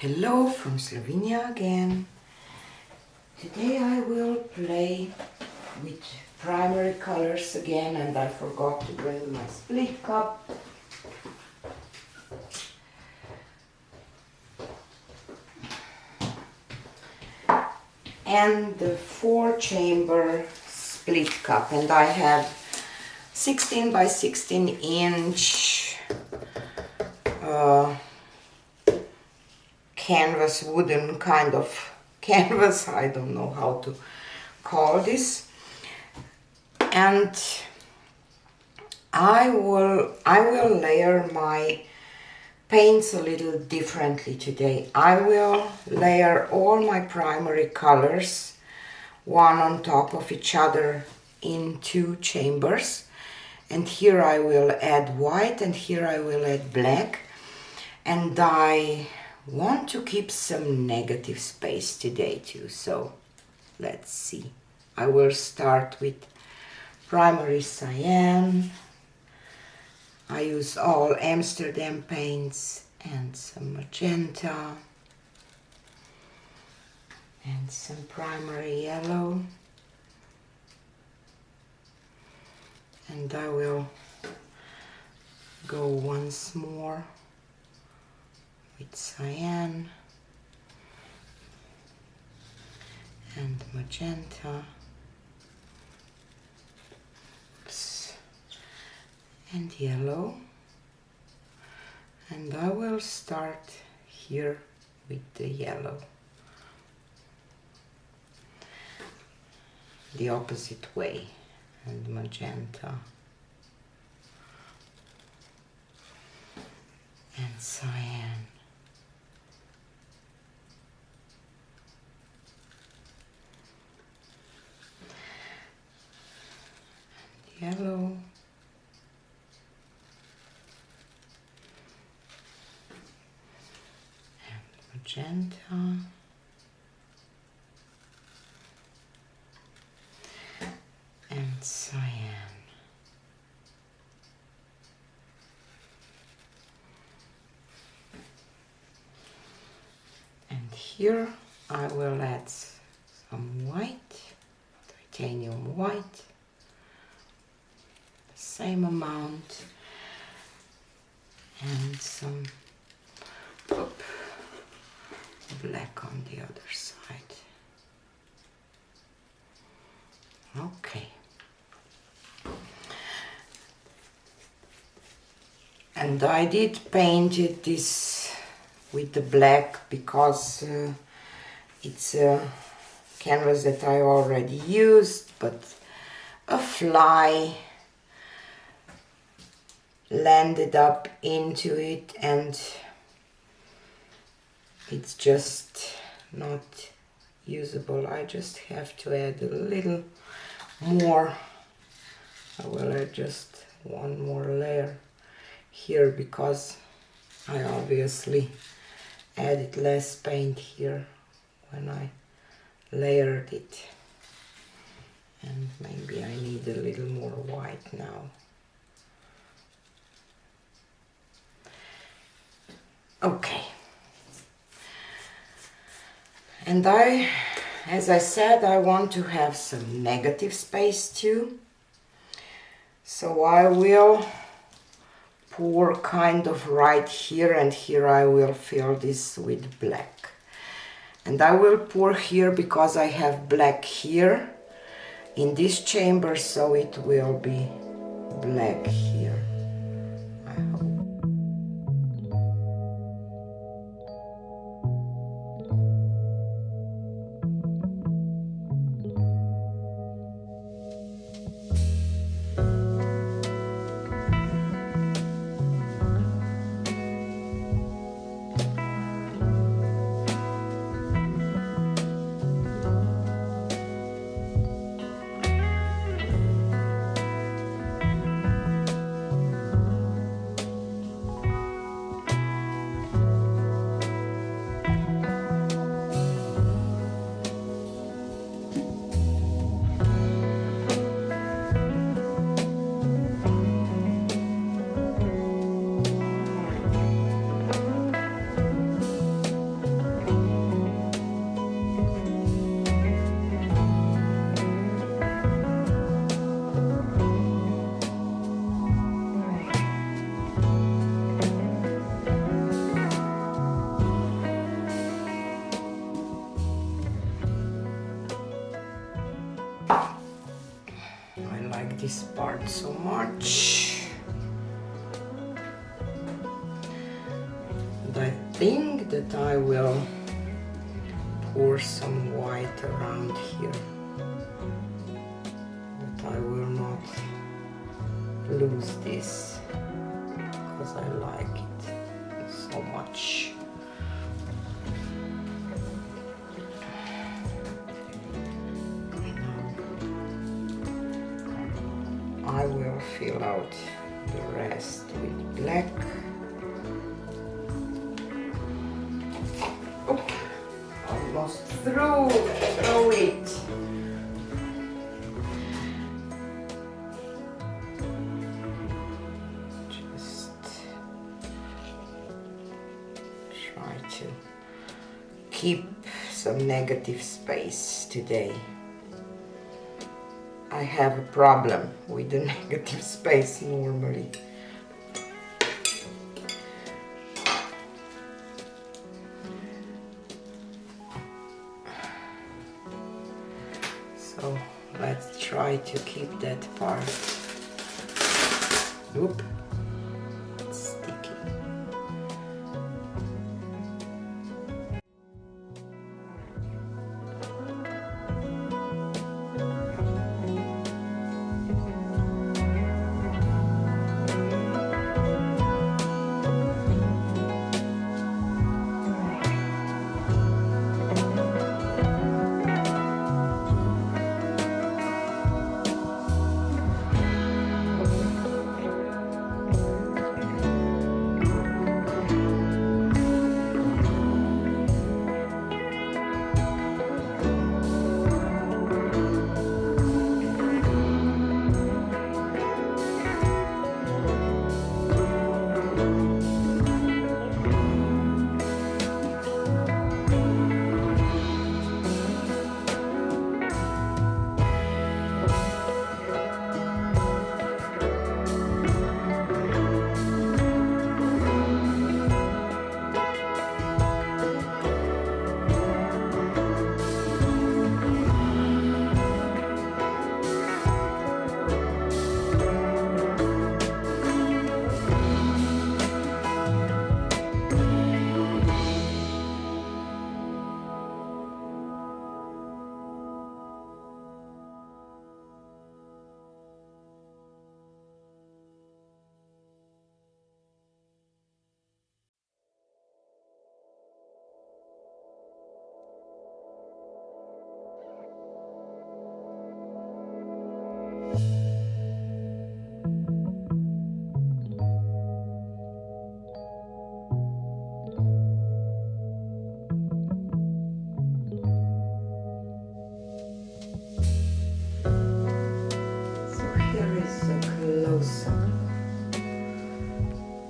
Hello from Slovenia again. Today I will play with primary colors again, and I forgot to bring my split cup. And the 4-chamber split cup, and I have 16 by 16 inch canvas, wooden kind of canvas, I don't know how to call this. And I will layer my paints a little differently today. I will layer all my primary colors one on top of each other in 2 chambers, and here I will add white and here I will add black, and I want to keep some negative space today too, so let's see. I will start with primary cyan. I use all Amsterdam paints and some magenta and some primary yellow, and I will go once more with cyan and magenta. And yellow, and I will start here with the yellow, the opposite way, and magenta and cyan and yellow. Magenta and cyan, and here I will add some white, titanium white, the same amount, and some black on the other side. Okay. And I did paint it this with the black because it's a canvas that I already used, but a fly landed up into it and it's just not usable. I just have to add a little more. I will add just one more layer here because I obviously added less paint here when I layered it, and maybe I need a little more white now. Okay. And as I said, I want to have some negative space too. So I will pour kind of right here, and here I will fill this with black. And I will pour here because I have black here in this chamber, so it will be black here, I hope. think that I will pour some white around here, but I will not lose this because I like it so much. Now I will fill out the rest with black. Oh, almost throw it. Just try to keep some negative space today. I have a problem with the negative space normally. So let's try to keep that part. Oop, it's sticky.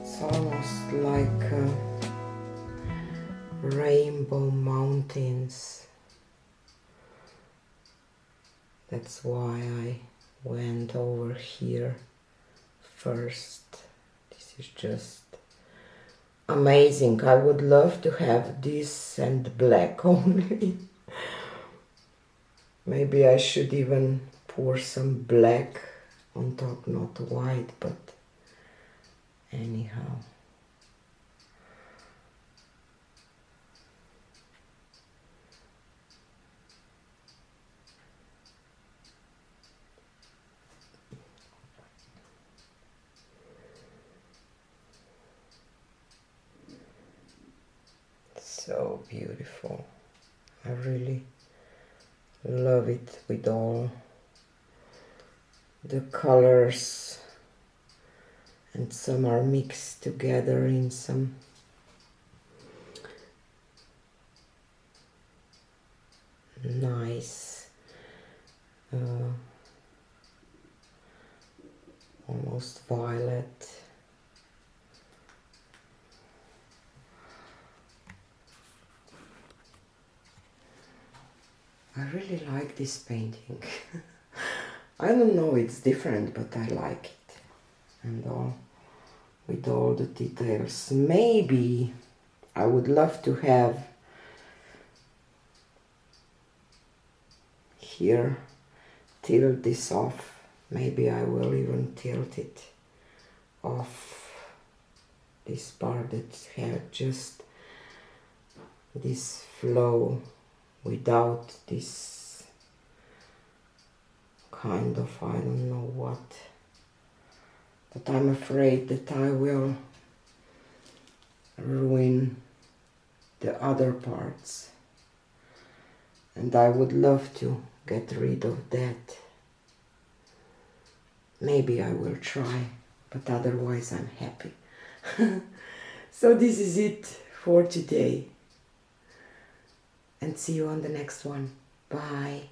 It's almost like rainbow mountains. That's why I went over here first. This is just amazing. I would love to have this and black only. Maybe I should even pour some black on top, not white, but anyhow. So beautiful. I really love it with all the colors, and some are mixed together in some nice almost violet. I really like this painting. I don't know, it's different, but I like it. And all, with all the details. Maybe I would love to have here, tilt this off. Maybe I will even tilt it off, this part that had just this flow without this kind of, I don't know what, but I'm afraid that I will ruin the other parts, and I would love to get rid of that. Maybe I will try, but otherwise I'm happy. So this is it for today, and see you on the next one. Bye.